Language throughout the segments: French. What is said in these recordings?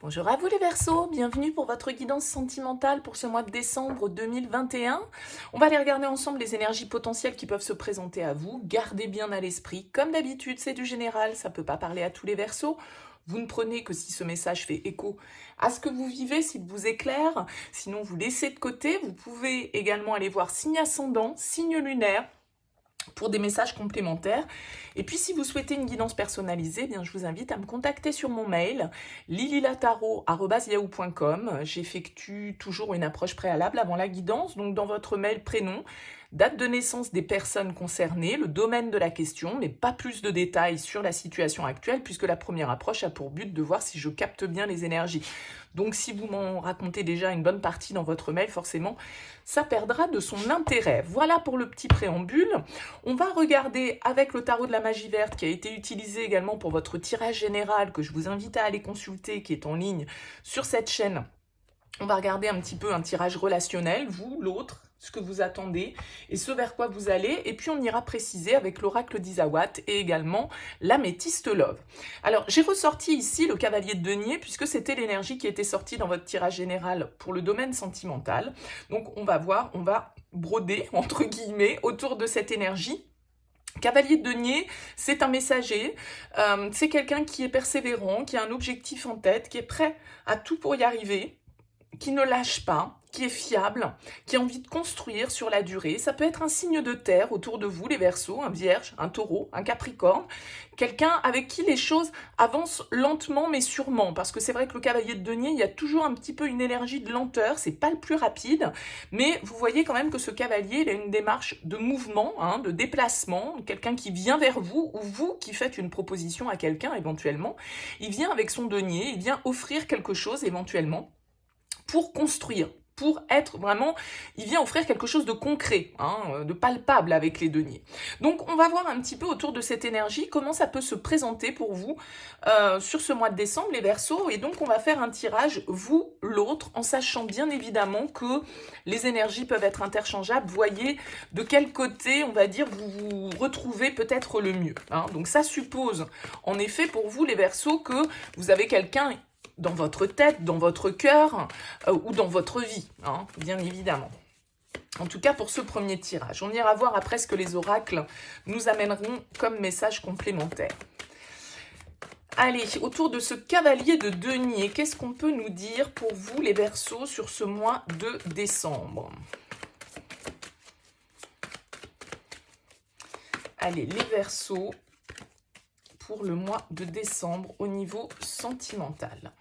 Bonjour à vous les Verseaux, bienvenue pour votre guidance sentimentale pour ce mois de décembre 2021. On va aller regarder ensemble les énergies potentielles qui peuvent se présenter à vous. Gardez bien à l'esprit, comme d'habitude c'est du général, ça ne peut pas parler à tous les Verseaux. Vous ne prenez que si ce message fait écho à ce que vous vivez, s'il vous éclaire. Sinon vous laissez de côté. Vous pouvez également aller voir signe ascendant, signe lunaire, pour des messages complémentaires. Et puis si vous souhaitez une guidance personnalisée, je vous invite à me contacter sur mon mail lililataro@yahoo.com. J'effectue toujours une approche préalable avant la guidance, donc dans votre mail prénom, date de naissance des personnes concernées, le domaine de la question, mais pas plus de détails sur la situation actuelle, puisque la première approche a pour but de voir si je capte bien les énergies. Donc si vous m'en racontez déjà une bonne partie dans votre mail, forcément, ça perdra de son intérêt. Voilà pour le petit préambule. On va regarder avec le tarot de la magie verte qui a été utilisé également pour votre tirage général, que je vous invite à aller consulter, qui est en ligne sur cette chaîne. On va regarder un petit peu un tirage relationnel, vous, l'autre, ce que vous attendez et ce vers quoi vous allez. Et puis on ira préciser avec l'oracle d'Isawat et également l'améthyste love. Alors j'ai ressorti ici le cavalier de denier puisque c'était l'énergie qui était sortie dans votre tirage général pour le domaine sentimental. Donc on va voir, on va broder entre guillemets autour de cette énergie. Cavalier de denier, c'est un messager, c'est quelqu'un qui est persévérant, qui a un objectif en tête, qui est prêt à tout pour y arriver, qui ne lâche pas, qui est fiable, qui a envie de construire sur la durée. Ça peut être un signe de terre autour de vous, les Verseaux, un Vierge, un Taureau, un Capricorne, quelqu'un avec qui les choses avancent lentement mais sûrement, parce que c'est vrai que le cavalier de denier, il y a toujours un petit peu une énergie de lenteur, c'est pas le plus rapide, mais vous voyez quand même que ce cavalier, il a une démarche de mouvement, de déplacement, quelqu'un qui vient vers vous, ou vous qui faites une proposition à quelqu'un éventuellement, il vient avec son denier, il vient offrir quelque chose éventuellement, pour construire, pour être vraiment, il vient offrir quelque chose de concret, de palpable avec les deniers. Donc on va voir un petit peu autour de cette énergie, comment ça peut se présenter pour vous sur ce mois de décembre, les Verseaux, et donc on va faire un tirage, vous, l'autre, en sachant bien évidemment que les énergies peuvent être interchangeables, voyez de quel côté, on va dire, vous vous retrouvez peut-être le mieux. Donc ça suppose, en effet, pour vous, les Verseaux, que vous avez quelqu'un dans votre tête, dans votre cœur ou dans votre vie, bien évidemment. En tout cas, pour ce premier tirage. On ira voir après ce que les oracles nous amèneront comme message complémentaire. Allez, autour de ce cavalier de denier, qu'est-ce qu'on peut nous dire pour vous, les Verseaux, sur ce mois de décembre? Allez, les Verseaux, pour le mois de décembre au niveau sentimental.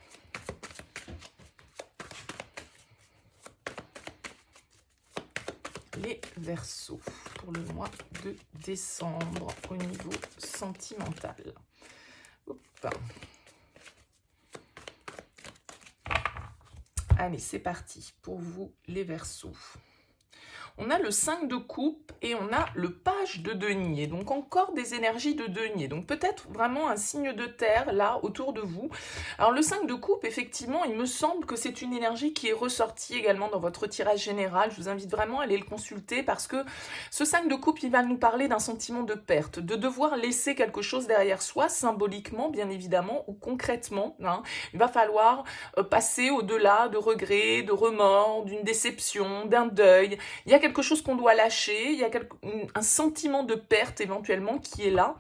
Les Verseaux pour le mois de décembre au niveau sentimental. Hop. Allez, c'est parti pour vous les Verseaux. On a le 5 de coupe et on a le page de denier. Donc encore des énergies de denier. Donc peut-être vraiment un signe de terre là autour de vous. Alors le 5 de coupe, effectivement, il me semble que c'est une énergie qui est ressortie également dans votre tirage général. Je vous invite vraiment à aller le consulter parce que ce 5 de coupe, il va nous parler d'un sentiment de perte, de devoir laisser quelque chose derrière soi, symboliquement bien évidemment, ou concrètement. Il va falloir passer au-delà de regrets, de remords, d'une déception, d'un deuil. Il y a quelque chose qu'on doit lâcher, il y a un sentiment de perte éventuellement qui est là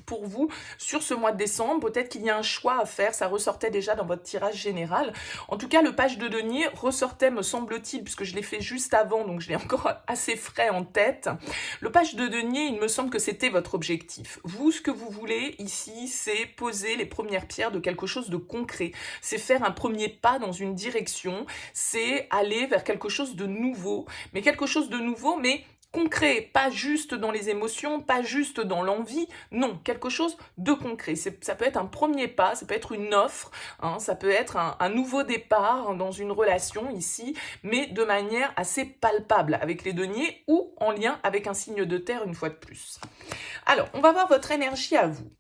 pour vous sur ce mois de décembre. Peut-être qu'il y a un choix à faire, ça ressortait déjà dans votre tirage général. En tout cas, le page de denier ressortait, me semble-t-il, puisque je l'ai fait juste avant, donc je l'ai encore assez frais en tête. Le page de denier, il me semble que c'était votre objectif. Vous, ce que vous voulez ici, c'est poser les premières pierres de quelque chose de concret. C'est faire un premier pas dans une direction, c'est aller vers quelque chose de nouveau. Mais quelque chose de nouveau, mais concret, pas juste dans les émotions, pas juste dans l'envie, non, quelque chose de concret. Ça peut être un premier pas, ça peut être une offre, ça peut être un nouveau départ dans une relation ici, mais de manière assez palpable avec les deniers ou en lien avec un signe de terre une fois de plus. Alors, on va voir votre énergie à vous.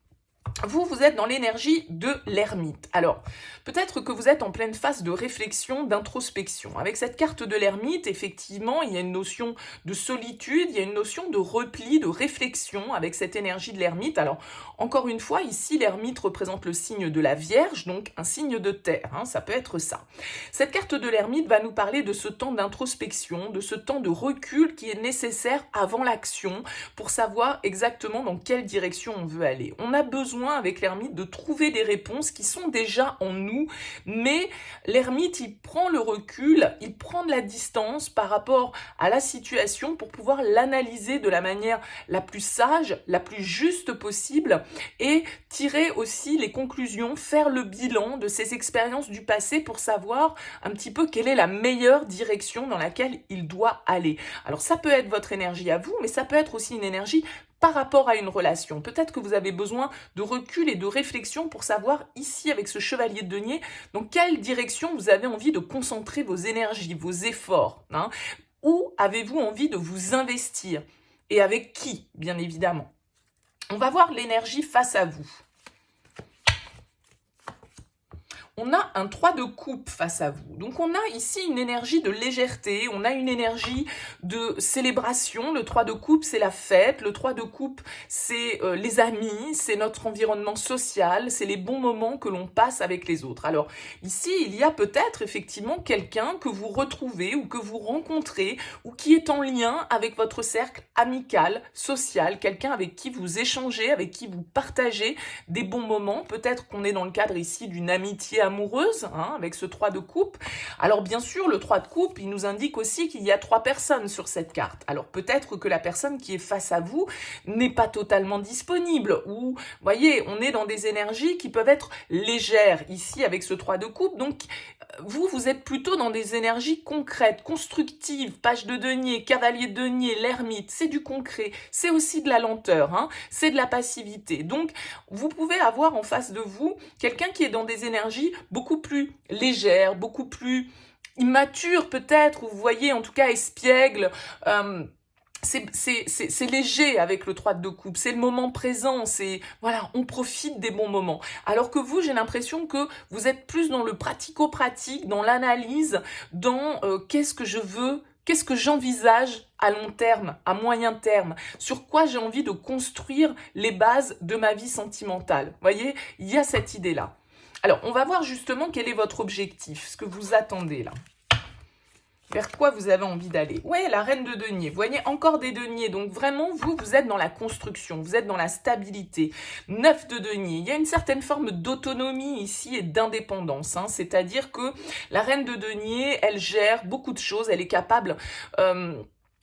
Vous êtes dans l'énergie de l'ermite. Alors, peut-être que vous êtes en pleine phase de réflexion, d'introspection. Avec cette carte de l'ermite, effectivement, il y a une notion de solitude, il y a une notion de repli, de réflexion avec cette énergie de l'ermite. Alors, encore une fois, ici, l'ermite représente le signe de la Vierge, donc un signe de terre, hein, ça peut être ça. Cette carte de l'ermite va nous parler de ce temps d'introspection, de ce temps de recul qui est nécessaire avant l'action pour savoir exactement dans quelle direction on veut aller. On a besoin avec l'ermite de trouver des réponses qui sont déjà en nous, mais l'ermite, il prend le recul, il prend de la distance par rapport à la situation pour pouvoir l'analyser de la manière la plus sage, la plus juste possible et tirer aussi les conclusions, faire le bilan de ses expériences du passé pour savoir un petit peu quelle est la meilleure direction dans laquelle il doit aller. Alors ça peut être votre énergie à vous, mais ça peut être aussi une énergie par rapport à une relation. Peut-être que vous avez besoin de recul et de réflexion pour savoir ici avec ce chevalier de denier dans quelle direction vous avez envie de concentrer vos énergies, vos efforts. Hein. Où avez-vous envie de vous investir? Et avec qui, bien évidemment. On va voir l'énergie face à vous. On a un 3 de coupe face à vous. Donc on a ici une énergie de légèreté, on a une énergie de célébration. Le 3 de coupe, c'est la fête. Le 3 de coupe, c'est les amis, c'est notre environnement social, c'est les bons moments que l'on passe avec les autres. Alors ici, il y a peut-être effectivement quelqu'un que vous retrouvez ou que vous rencontrez ou qui est en lien avec votre cercle amical, social, quelqu'un avec qui vous échangez, avec qui vous partagez des bons moments. Peut-être qu'on est dans le cadre ici d'une amitié amoureuse, hein, avec ce 3 de coupe. Alors bien sûr, le 3 de coupe, il nous indique aussi qu'il y a 3 personnes sur cette carte. Alors peut-être que la personne qui est face à vous n'est pas totalement disponible, ou, voyez, on est dans des énergies qui peuvent être légères, ici, avec ce 3 de coupe. Donc, vous êtes plutôt dans des énergies concrètes, constructives, page de denier, cavalier de denier, l'ermite, c'est du concret, c'est aussi de la lenteur, hein, c'est de la passivité. Donc, vous pouvez avoir en face de vous quelqu'un qui est dans des énergies beaucoup plus légères, beaucoup plus immatures peut-être, ou vous voyez en tout cas espiègle. C'est léger avec le 3 de coupe, c'est le moment présent, c'est voilà, on profite des bons moments. Alors que vous, j'ai l'impression que vous êtes plus dans le pratico-pratique, dans l'analyse, dans qu'est-ce que je veux, qu'est-ce que j'envisage à long terme, à moyen terme, sur quoi j'ai envie de construire les bases de ma vie sentimentale. Vous voyez, il y a cette idée-là. Alors, on va voir justement quel est votre objectif, ce que vous attendez là. Vers quoi vous avez envie d'aller? Ouais, la reine de denier. Vous voyez, encore des deniers. Donc vraiment, vous êtes dans la construction, vous êtes dans la stabilité. 9 de denier. Il y a une certaine forme d'autonomie ici et d'indépendance. Hein. C'est-à-dire que la reine de denier, elle gère beaucoup de choses. Elle est capable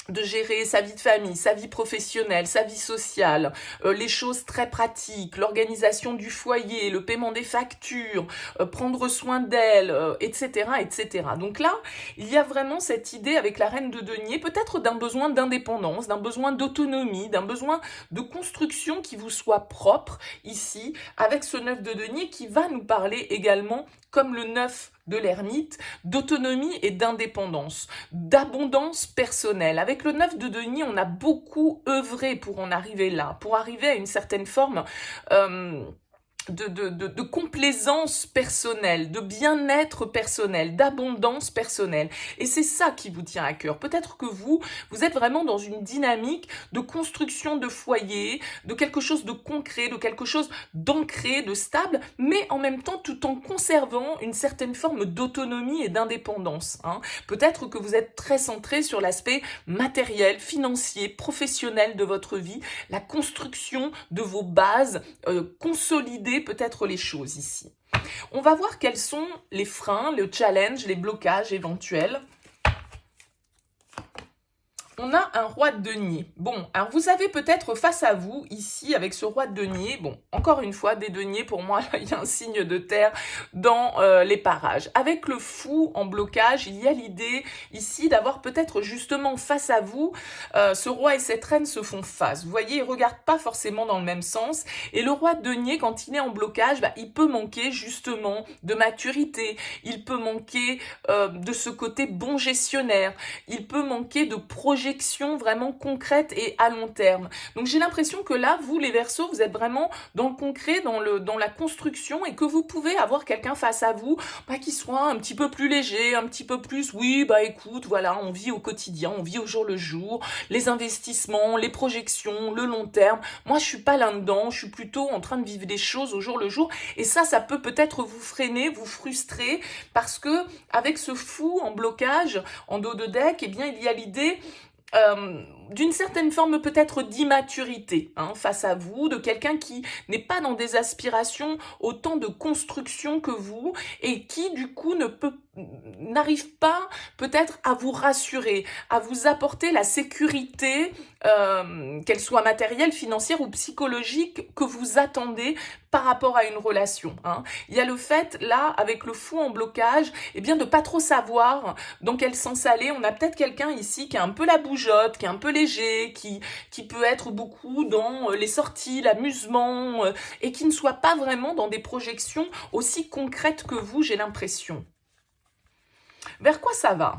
de gérer sa vie de famille, sa vie professionnelle, sa vie sociale, les choses très pratiques, l'organisation du foyer, le paiement des factures, prendre soin d'elle, etc., etc. Donc là, il y a vraiment cette idée avec la reine de denier, peut-être d'un besoin d'indépendance, d'un besoin d'autonomie, d'un besoin de construction qui vous soit propre ici, avec ce 9 de denier qui va nous parler également, comme le 9 de l'ermite, d'autonomie et d'indépendance, d'abondance personnelle. Avec le 9 de denier, on a beaucoup œuvré pour en arriver là, pour arriver à une certaine forme de complaisance personnelle, de bien-être personnel, d'abondance personnelle. Et c'est ça qui vous tient à cœur. Peut-être que vous êtes vraiment dans une dynamique de construction de foyer, de quelque chose de concret, de quelque chose d'ancré, de stable, mais en même temps tout en conservant une certaine forme d'autonomie et d'indépendance. Hein. Peut-être que vous êtes très centré sur l'aspect matériel, financier, professionnel de votre vie, la construction de vos bases, consolider peut-être les choses ici. On va voir quels sont les freins, le challenge, les blocages éventuels. On a un roi de denier. Bon, alors vous avez peut-être face à vous, ici, avec ce roi de denier, bon, encore une fois, des deniers, pour moi, il y a un signe de terre dans les parages. Avec le fou en blocage, il y a l'idée, ici, d'avoir peut-être justement face à vous, ce roi et cette reine se font face. Vous voyez, ils ne regardent pas forcément dans le même sens. Et le roi de denier, quand il est en blocage, il peut manquer justement de maturité, il peut manquer de ce côté bon gestionnaire, il peut manquer de projet projection vraiment concrète et à long terme. Donc j'ai l'impression que là, vous les Verseaux, vous êtes vraiment dans le concret, dans la construction, et que vous pouvez avoir quelqu'un face à vous qui soit un petit peu plus léger, un petit peu plus, oui, écoute, voilà, on vit au quotidien, on vit au jour le jour, les investissements, les projections, le long terme. Moi, je suis pas là-dedans, je suis plutôt en train de vivre des choses au jour le jour, et ça peut peut-être vous freiner, vous frustrer, parce que avec ce fou en blocage, en dos de deck, eh bien, il y a l'idée d'une certaine forme peut-être d'immaturité face à vous, de quelqu'un qui n'est pas dans des aspirations autant de construction que vous, et qui du coup n'arrive pas peut-être à vous rassurer, à vous apporter la sécurité, qu'elle soit matérielle, financière ou psychologique, que vous attendez par rapport à une relation. Il y a le fait, là, avec le fou en blocage, eh bien, de pas trop savoir dans quel sens aller. On a peut-être quelqu'un ici qui a un peu la bougeotte, qui est un peu léger, qui peut être beaucoup dans les sorties, l'amusement, et qui ne soit pas vraiment dans des projections aussi concrètes que vous, j'ai l'impression. Vers quoi ça va ?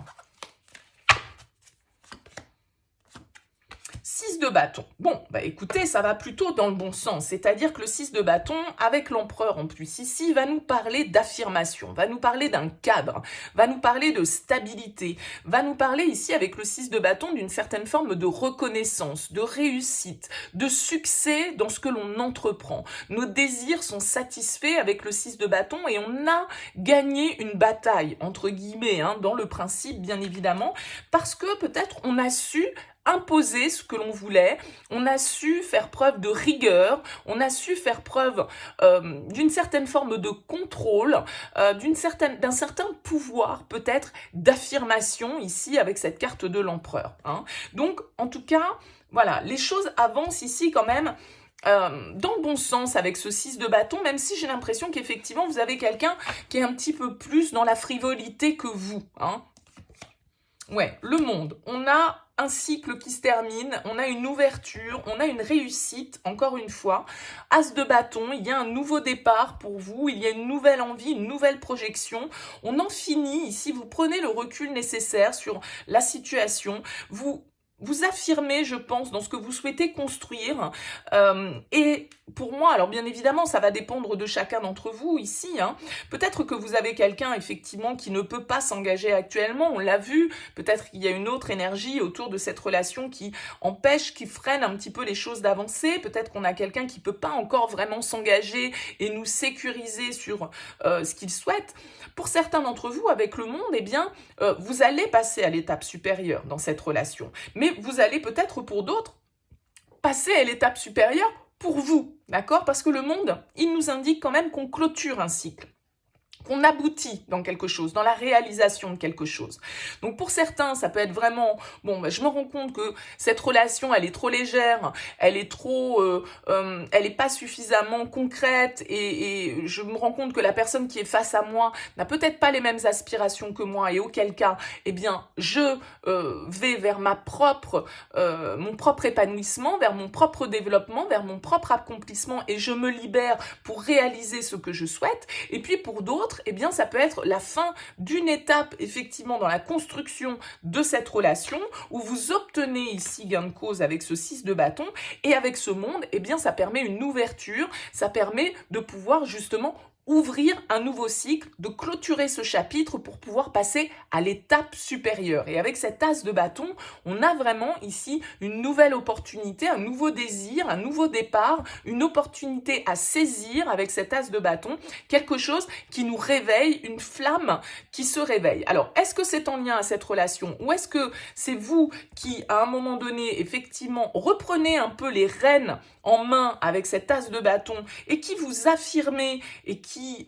6 de bâton. Bon, écoutez, ça va plutôt dans le bon sens. C'est-à-dire que le 6 de bâton, avec l'empereur en plus ici, va nous parler d'affirmation, va nous parler d'un cadre, va nous parler de stabilité, va nous parler ici avec le 6 de bâton d'une certaine forme de reconnaissance, de réussite, de succès dans ce que l'on entreprend. Nos désirs sont satisfaits avec le 6 de bâton et on a gagné une bataille, entre guillemets, dans le principe, bien évidemment, parce que peut-être on a su imposer ce que l'on voulait, on a su faire preuve de rigueur, on a su faire preuve d'une certaine forme de contrôle, d'un certain pouvoir peut-être d'affirmation ici avec cette carte de l'empereur. Donc en tout cas, voilà, les choses avancent ici quand même dans le bon sens avec ce 6 de bâton, même si j'ai l'impression qu'effectivement vous avez quelqu'un qui est un petit peu plus dans la frivolité que vous. Ouais, le monde, on a un cycle qui se termine, on a une ouverture, on a une réussite, encore une fois. As de bâton, il y a un nouveau départ pour vous, il y a une nouvelle envie, une nouvelle projection. On en finit ici, vous prenez le recul nécessaire sur la situation, vous affirmez, je pense, dans ce que vous souhaitez construire. Et pour moi, alors bien évidemment, ça va dépendre de chacun d'entre vous ici. Peut-être que vous avez quelqu'un, effectivement, qui ne peut pas s'engager actuellement. On l'a vu. Peut-être qu'il y a une autre énergie autour de cette relation qui empêche, qui freine un petit peu les choses d'avancer. Peut-être qu'on a quelqu'un qui ne peut pas encore vraiment s'engager et nous sécuriser sur ce qu'il souhaite. Pour certains d'entre vous, avec le monde, eh bien, vous allez passer à l'étape supérieure dans cette relation. Mais vous allez peut-être pour d'autres passer à l'étape supérieure pour vous, d'accord ? Parce que le monde, il nous indique quand même qu'on clôture un cycle, qu'on aboutit dans quelque chose, dans la réalisation de quelque chose. Donc pour certains, ça peut être vraiment, je me rends compte que cette relation, elle est trop légère, elle est trop, elle n'est pas suffisamment concrète, et je me rends compte que la personne qui est face à moi n'a peut-être pas les mêmes aspirations que moi, et auquel cas, eh bien, je vais vers mon propre épanouissement, vers mon propre développement, vers mon propre accomplissement, et je me libère pour réaliser ce que je souhaite. Et puis pour d'autres, eh bien, ça peut être la fin d'une étape, effectivement, dans la construction de cette relation, où vous obtenez ici gain de cause avec ce 6 de bâton, et avec ce monde, eh bien, ça permet une ouverture, ça permet de pouvoir justement ouvrir un nouveau cycle, de clôturer ce chapitre pour pouvoir passer à l'étape supérieure. Et avec cet as de bâton, on a vraiment ici une nouvelle opportunité, un nouveau désir, un nouveau départ, une opportunité à saisir avec cet as de bâton, quelque chose qui nous réveille, une flamme qui se réveille. Alors, est-ce que c'est en lien à cette relation, ou est-ce que c'est vous qui, à un moment donné, effectivement, reprenez un peu les rênes en main avec cet as de bâton et qui vous affirmez et qui,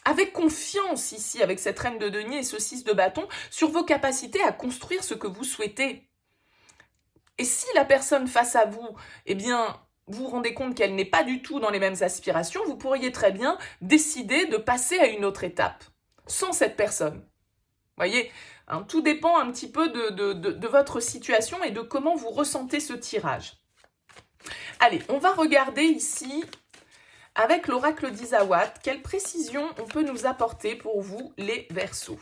avec confiance ici, avec cette reine de denier et ce 6 de bâton, sur vos capacités à construire ce que vous souhaitez. Et si la personne face à vous, eh bien, vous vous rendez compte qu'elle n'est pas du tout dans les mêmes aspirations, vous pourriez très bien décider de passer à une autre étape, sans cette personne. Voyez, tout dépend un petit peu de votre situation et de comment vous ressentez ce tirage. Allez, on va regarder ici, avec l'oracle d'Isawat, quelle précision on peut nous apporter pour vous, les Verseaux.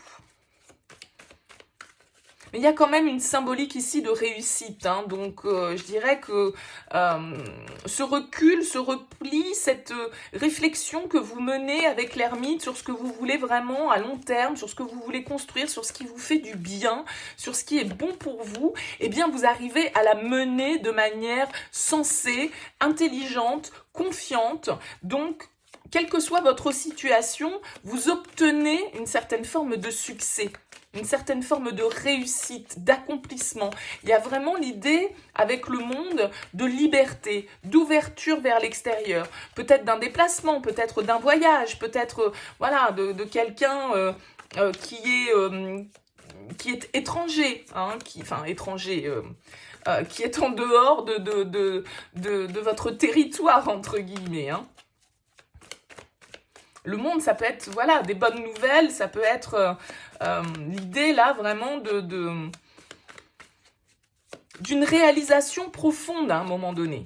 Mais il y a quand même une symbolique ici de réussite, hein. Donc je dirais que ce recul, ce repli, cette réflexion que vous menez avec l'ermite sur ce que vous voulez vraiment à long terme, sur ce que vous voulez construire, sur ce qui vous fait du bien, sur ce qui est bon pour vous, eh bien vous arrivez à la mener de manière sensée, intelligente, confiante. Donc, quelle que soit votre situation, vous obtenez une certaine forme de succès, une certaine forme de réussite, d'accomplissement. Il y a vraiment l'idée, avec le monde, de liberté, d'ouverture vers l'extérieur. Peut-être d'un déplacement, peut-être d'un voyage, peut-être voilà, de quelqu'un qui est étranger, hein, qui est en dehors de votre territoire, entre guillemets, hein. Le monde, ça peut être, voilà, des bonnes nouvelles, ça peut être l'idée, là, vraiment d'une réalisation profonde à un moment donné.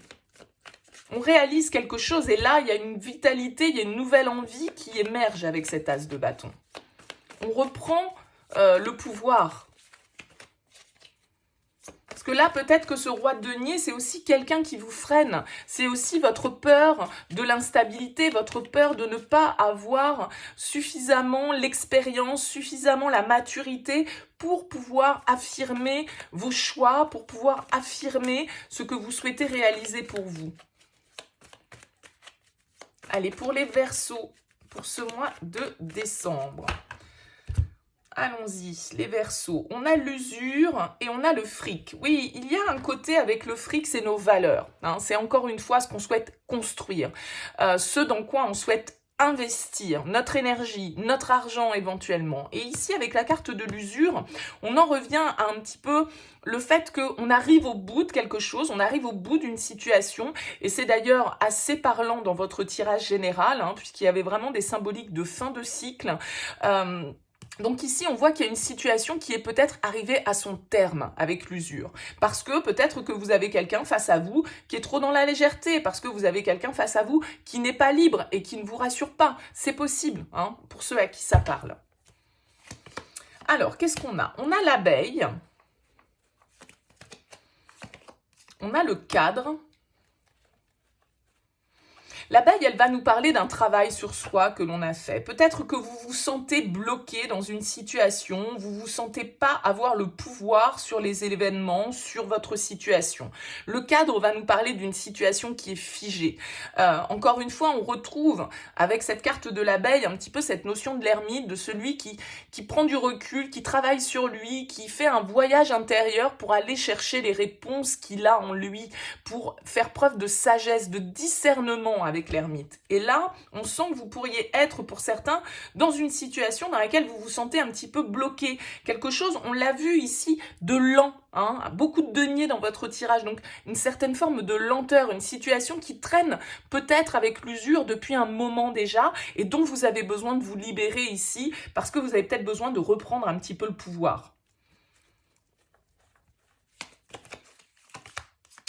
On réalise quelque chose et là, il y a une vitalité, il y a une nouvelle envie qui émerge avec cet as de bâton. On reprend le pouvoir. Parce que là, peut-être que ce roi de denier, c'est aussi quelqu'un qui vous freine. C'est aussi votre peur de l'instabilité, votre peur de ne pas avoir suffisamment l'expérience, suffisamment la maturité pour pouvoir affirmer vos choix, pour pouvoir affirmer ce que vous souhaitez réaliser pour vous. Allez, pour les Verseaux, pour ce mois de décembre. Allons-y, les Verseaux. On a l'usure et on a le fric. Oui, il y a un côté avec le fric, c'est nos valeurs, hein. C'est encore une fois ce qu'on souhaite construire, ce dans quoi on souhaite investir notre énergie, notre argent éventuellement. Et ici, avec la carte de l'usure, on en revient à un petit peu le fait qu'on arrive au bout de quelque chose, on arrive au bout d'une situation, et c'est d'ailleurs assez parlant dans votre tirage général, hein, puisqu'il y avait vraiment des symboliques de fin de cycle. Donc ici, on voit qu'il y a une situation qui est peut-être arrivée à son terme avec l'usure. Parce que peut-être que vous avez quelqu'un face à vous qui est trop dans la légèreté, parce que vous avez quelqu'un face à vous qui n'est pas libre et qui ne vous rassure pas. C'est possible, hein, pour ceux à qui ça parle. Alors, qu'est-ce qu'on a? On a l'abeille. On a le cadre. L'abeille, elle va nous parler d'un travail sur soi que l'on a fait. Peut-être que vous vous sentez bloqué dans une situation, vous vous sentez pas avoir le pouvoir sur les événements, sur votre situation. Le cadre va nous parler d'une situation qui est figée. Encore une fois, on retrouve avec cette carte de l'abeille un petit peu cette notion de l'ermite, de celui qui prend du recul, qui travaille sur lui, qui fait un voyage intérieur pour aller chercher les réponses qu'il a en lui, pour faire preuve de sagesse, de discernement avec l'ermite. Et là, on sent que vous pourriez être, pour certains, dans une situation dans laquelle vous vous sentez un petit peu bloqué. Quelque chose, on l'a vu ici, de lent, hein, beaucoup de deniers dans votre tirage, donc une certaine forme de lenteur, une situation qui traîne peut-être avec l'usure depuis un moment déjà, et dont vous avez besoin de vous libérer ici, parce que vous avez peut-être besoin de reprendre un petit peu le pouvoir.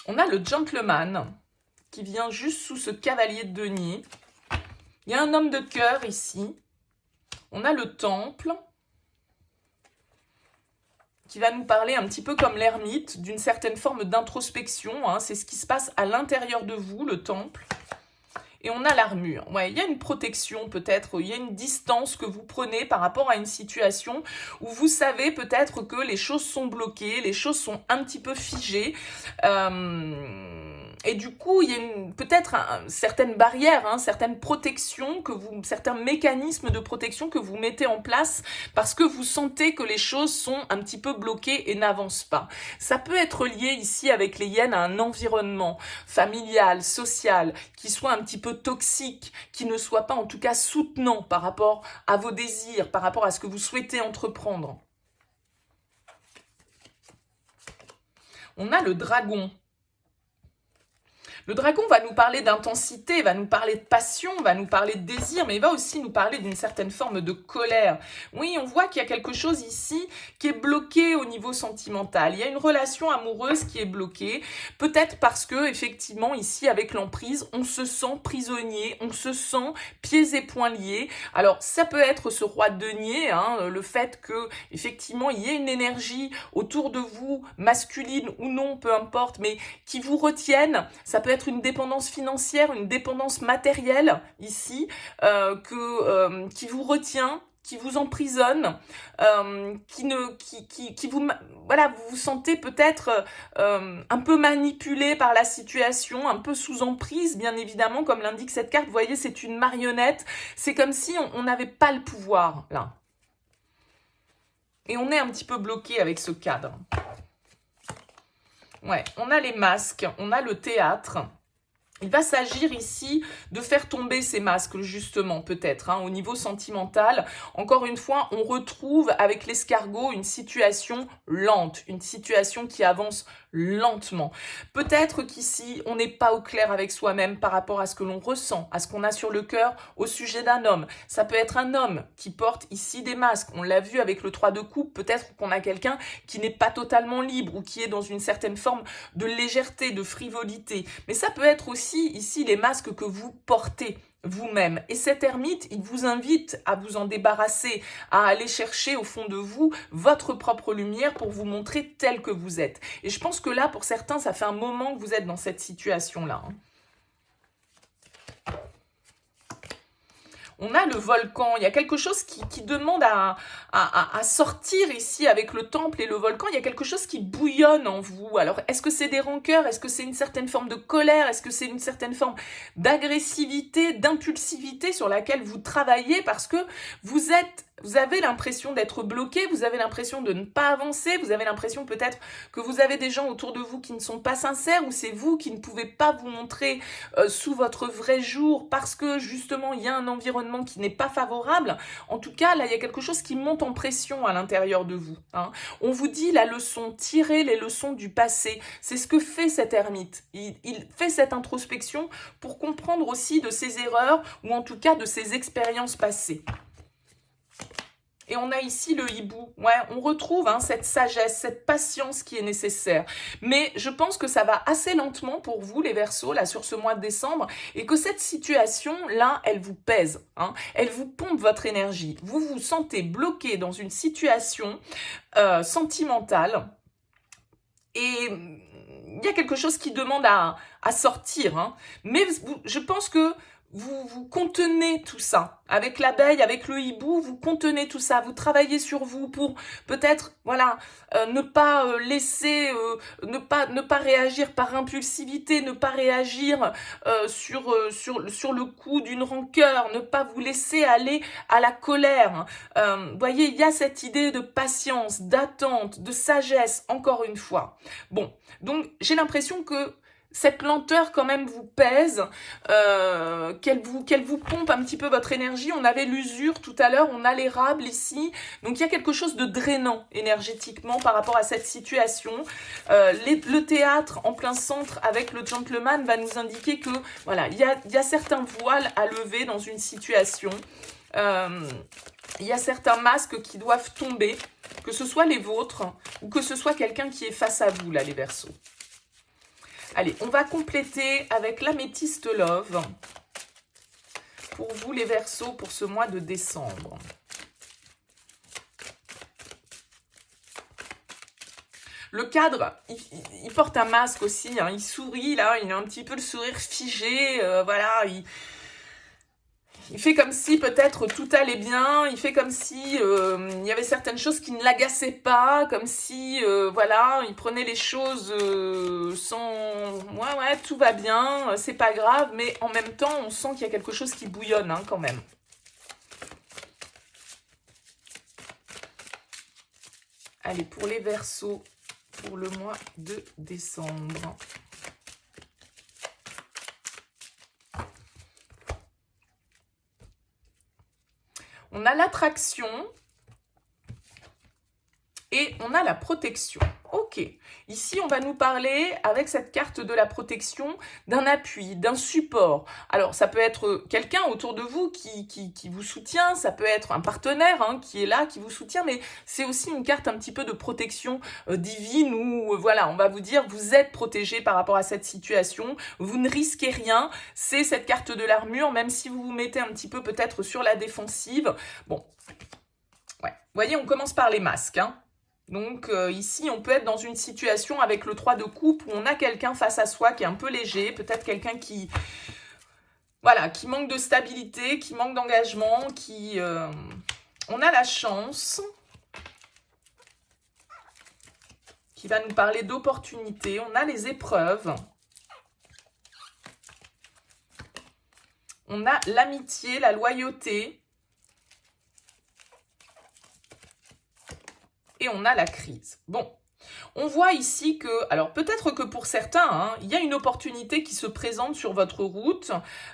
On a le gentleman qui vient juste sous ce cavalier de denier. Il y a un homme de cœur ici. On a le temple qui va nous parler un petit peu comme l'ermite, d'une certaine forme d'introspection, hein. C'est ce qui se passe à l'intérieur de vous, le temple. Et on a l'armure. Ouais, il y a une protection peut-être, il y a une distance que vous prenez par rapport à une situation où vous savez peut-être que les choses sont bloquées, les choses sont un petit peu figées. Et du coup, il y a peut-être certaines barrières, hein, certaines protections, certains mécanismes de protection que vous mettez en place parce que vous sentez que les choses sont un petit peu bloquées et n'avancent pas. Ça peut être lié ici avec les hyènes à un environnement familial, social, qui soit un petit peu toxique, qui ne soit pas en tout cas soutenant par rapport à vos désirs, par rapport à ce que vous souhaitez entreprendre. On a le dragon. Le dragon va nous parler d'intensité, va nous parler de passion, va nous parler de désir, mais il va aussi nous parler d'une certaine forme de colère. Oui, on voit qu'il y a quelque chose ici qui est bloqué au niveau sentimental. Il y a une relation amoureuse qui est bloquée, peut-être parce que, effectivement, ici, avec l'emprise, on se sent prisonnier, on se sent pieds et poings liés. Alors, ça peut être ce roi de denier, hein, le fait que, effectivement, il y ait une énergie autour de vous, masculine ou non, peu importe, mais qui vous retienne. Ça peut être une dépendance financière, une dépendance matérielle ici, qui vous retient, qui vous emprisonne, qui vous, voilà, vous vous sentez peut-être un peu manipulé par la situation, un peu sous emprise, bien évidemment, comme l'indique cette carte. Vous voyez, c'est une marionnette. C'est comme si on n'avait pas le pouvoir, là. Et on est un petit peu bloqué avec ce cadre. Ouais, on a les masques, on a le théâtre. Il va s'agir ici de faire tomber ces masques, justement, peut-être, hein, au niveau sentimental. Encore une fois, on retrouve avec l'escargot une situation lente, une situation qui avance lentement. Peut-être qu'ici, on n'est pas au clair avec soi-même par rapport à ce que l'on ressent, à ce qu'on a sur le cœur au sujet d'un homme. Ça peut être un homme qui porte ici des masques. On l'a vu avec le 3 de coupe. Peut-être qu'on a quelqu'un qui n'est pas totalement libre ou qui est dans une certaine forme de légèreté, de frivolité. Mais ça peut être aussi ici les masques que vous portez vous-même. Et cet ermite, il vous invite à vous en débarrasser, à aller chercher au fond de vous votre propre lumière pour vous montrer tel que vous êtes. Et je pense que là, pour certains, ça fait un moment que vous êtes dans cette situation-là, hein. On a le volcan, il y a quelque chose qui demande à sortir ici avec le temple et le volcan. Il y a quelque chose qui bouillonne en vous. Alors, est-ce que c'est des rancœurs? Est-ce que c'est une certaine forme de colère? Est-ce que c'est une certaine forme d'agressivité, d'impulsivité sur laquelle vous travaillez parce que vous avez l'impression d'être bloqué, vous avez l'impression de ne pas avancer, vous avez l'impression peut-être que vous avez des gens autour de vous qui ne sont pas sincères ou c'est vous qui ne pouvez pas vous montrer sous votre vrai jour parce que justement il y a un environnement qui n'est pas favorable. En tout cas, là, il y a quelque chose qui monte en pression à l'intérieur de vous, hein. On vous dit la leçon, tirez les leçons du passé. C'est ce que fait cet ermite. Il fait cette introspection pour comprendre aussi de ses erreurs ou en tout cas de ses expériences passées. Et on a ici le hibou. Ouais, on retrouve cette sagesse, cette patience qui est nécessaire. Mais je pense que ça va assez lentement pour vous, les Verseaux, là, sur ce mois de décembre, et que cette situation-là, elle vous pèse, hein. Elle vous pompe votre énergie. Vous vous sentez bloqué dans une situation sentimentale. Et il y a quelque chose qui demande à sortir, hein. Mais je pense que vous contenez tout ça. Avec l'abeille, avec le hibou, vous contenez tout ça. Vous travaillez sur vous pour peut-être, voilà, ne pas laisser, ne pas réagir par impulsivité, ne pas réagir sur le coup d'une rancœur, ne pas vous laisser aller à la colère. Vous voyez, il y a cette idée de patience, d'attente, de sagesse, encore une fois. Bon, donc j'ai l'impression que cette lenteur quand même vous pèse, qu'elle vous pompe un petit peu votre énergie. On avait l'usure tout à l'heure, on a l'érable ici. Donc il y a quelque chose de drainant énergétiquement par rapport à cette situation. Le théâtre en plein centre avec le gentleman va nous indiquer que voilà, il y a certains voiles à lever dans une situation. Il y a certains masques qui doivent tomber, que ce soit les vôtres ou que ce soit quelqu'un qui est face à vous, là, les Verseaux. Allez, on va compléter avec l'améthyste love pour vous les Verseaux pour ce mois de décembre. Le cadre, il porte un masque aussi, hein, il sourit là, il a un petit peu le sourire figé, voilà, il fait comme si peut-être tout allait bien, il fait comme si il y avait certaines choses qui ne l'agaçaient pas, comme si, voilà, il prenait les choses sans... Ouais, tout va bien, c'est pas grave, mais en même temps, on sent qu'il y a quelque chose qui bouillonne, hein, quand même. Allez, pour les Verseaux, pour le mois de décembre. On a l'attraction et on a la protection. Ok, ici on va nous parler avec cette carte de la protection d'un appui, d'un support. Alors ça peut être quelqu'un autour de vous qui vous soutient, ça peut être un partenaire qui est là, qui vous soutient, mais c'est aussi une carte un petit peu de protection divine où voilà, on va vous dire vous êtes protégé par rapport à cette situation, vous ne risquez rien, c'est cette carte de l'armure, même si vous vous mettez un petit peu peut-être sur la défensive. Bon, ouais, vous voyez, on commence par les masques, Donc ici, on peut être dans une situation avec le 3 de coupe où on a quelqu'un face à soi qui est un peu léger, peut-être quelqu'un qui, voilà, qui manque de stabilité, qui manque d'engagement, qui... on a la chance, qui va nous parler d'opportunités, on a les épreuves, on a l'amitié, la loyauté, et on a la crise. Bon, on voit ici que, alors peut-être que pour certains, il y a une opportunité qui se présente sur votre route.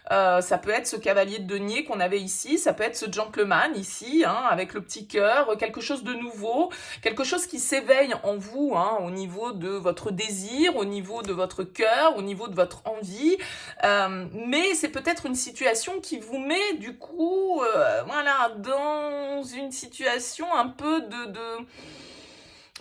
Ça peut être ce cavalier de denier qu'on avait ici, ça peut être ce gentleman ici, avec le petit cœur, quelque chose de nouveau, quelque chose qui s'éveille en vous, au niveau de votre désir, au niveau de votre cœur, au niveau de votre envie. Mais c'est peut-être une situation qui vous met du coup, voilà, dans une situation un peu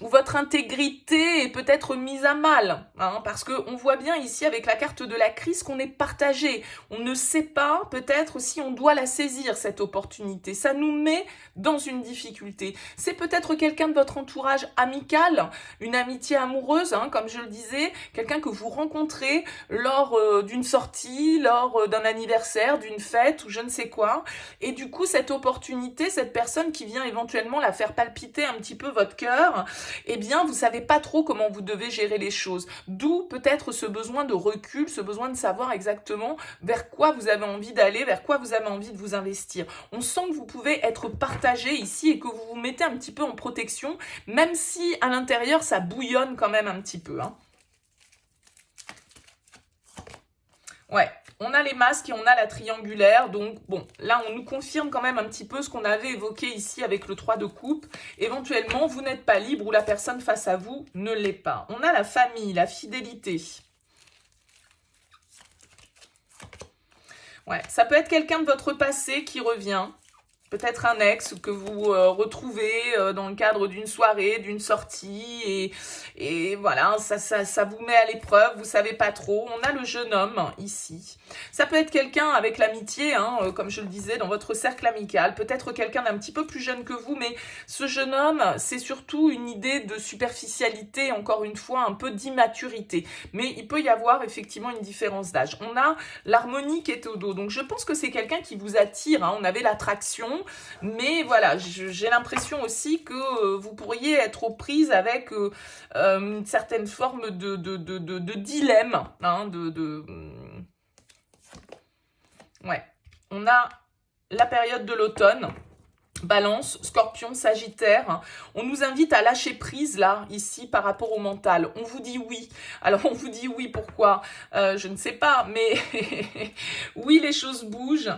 où votre intégrité est peut-être mise à mal, parce qu'on voit bien ici avec la carte de la crise qu'on est partagé. On ne sait pas peut-être si on doit la saisir, cette opportunité. Ça nous met dans une difficulté. C'est peut-être quelqu'un de votre entourage amical, une amitié amoureuse, comme je le disais, quelqu'un que vous rencontrez lors d'une sortie, lors d'un anniversaire, d'une fête ou je ne sais quoi. Et du coup, cette opportunité, cette personne qui vient éventuellement la faire palpiter un petit peu votre cœur, eh bien, vous savez pas trop comment vous devez gérer les choses. D'où peut-être ce besoin de recul, ce besoin de savoir exactement vers quoi vous avez envie d'aller, vers quoi vous avez envie de vous investir. On sent que vous pouvez être partagé ici et que vous vous mettez un petit peu en protection, même si à l'intérieur, ça bouillonne quand même un petit peu. Ouais, on a les masques et on a la triangulaire, donc bon, là on nous confirme quand même un petit peu ce qu'on avait évoqué ici avec le 3 de coupe. Éventuellement, vous n'êtes pas libre ou la personne face à vous ne l'est pas. On a la famille, la fidélité. Ouais, ça peut être quelqu'un de votre passé qui revient. Peut-être un ex que vous retrouvez dans le cadre d'une soirée, d'une sortie, et voilà, ça vous met à l'épreuve, vous savez pas trop. On a le jeune homme ici. Ça peut être quelqu'un avec l'amitié, comme je le disais, dans votre cercle amical, peut-être quelqu'un d'un petit peu plus jeune que vous, mais ce jeune homme, c'est surtout une idée de superficialité, encore une fois, un peu d'immaturité. Mais il peut y avoir effectivement une différence d'âge. On a l'harmonie qui est au dos, donc je pense que c'est quelqu'un qui vous attire, on avait l'attraction, mais voilà, j'ai l'impression aussi que vous pourriez être aux prises avec une certaine forme de dilemme. Ouais, on a la période de l'automne. Balance, Scorpion, Sagittaire, on nous invite à lâcher prise là, ici, par rapport au mental. On vous dit oui. Alors, on vous dit oui, pourquoi je ne sais pas, mais oui, les choses bougent.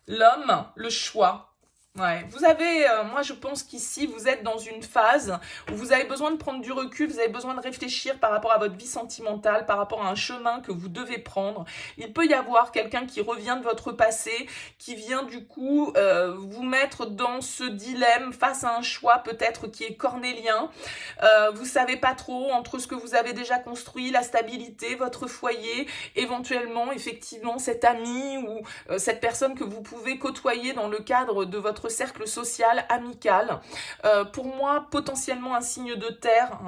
L'homme, le choix. Ouais, vous avez, moi je pense qu'ici vous êtes dans une phase où vous avez besoin de prendre du recul, vous avez besoin de réfléchir par rapport à votre vie sentimentale, par rapport à un chemin que vous devez prendre. Il peut y avoir quelqu'un qui revient de votre passé, qui vient du coup vous mettre dans ce dilemme face à un choix peut-être qui est cornélien. Vous savez pas trop entre ce que vous avez déjà construit, la stabilité, votre foyer, éventuellement effectivement cet ami ou cette personne que vous pouvez côtoyer dans le cadre de votre cercle social, amical. Pour moi, potentiellement un signe de terre.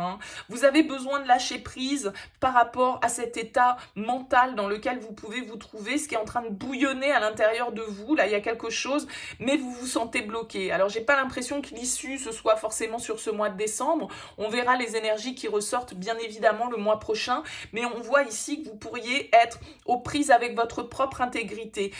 Vous avez besoin de lâcher prise par rapport à cet état mental dans lequel vous pouvez vous trouver, ce qui est en train de bouillonner à l'intérieur de vous. Là, il y a quelque chose, mais vous vous sentez bloqué. Alors, j'ai pas l'impression que l'issue, ce soit forcément sur ce mois de décembre. On verra les énergies qui ressortent, bien évidemment, le mois prochain. Mais on voit ici que vous pourriez être aux prises avec votre propre intégrité.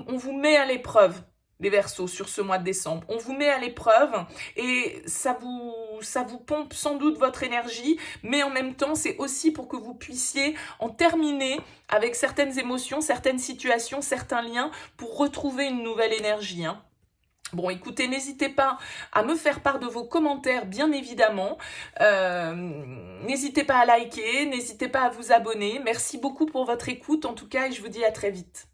On vous met à l'épreuve. Les Verseaux, sur ce mois de décembre. On vous met à l'épreuve et ça vous pompe sans doute votre énergie, mais en même temps, c'est aussi pour que vous puissiez en terminer avec certaines émotions, certaines situations, certains liens pour retrouver une nouvelle énergie. Bon, écoutez, n'hésitez pas à me faire part de vos commentaires, bien évidemment. N'hésitez pas à liker, n'hésitez pas à vous abonner. Merci beaucoup pour votre écoute, en tout cas, et je vous dis à très vite.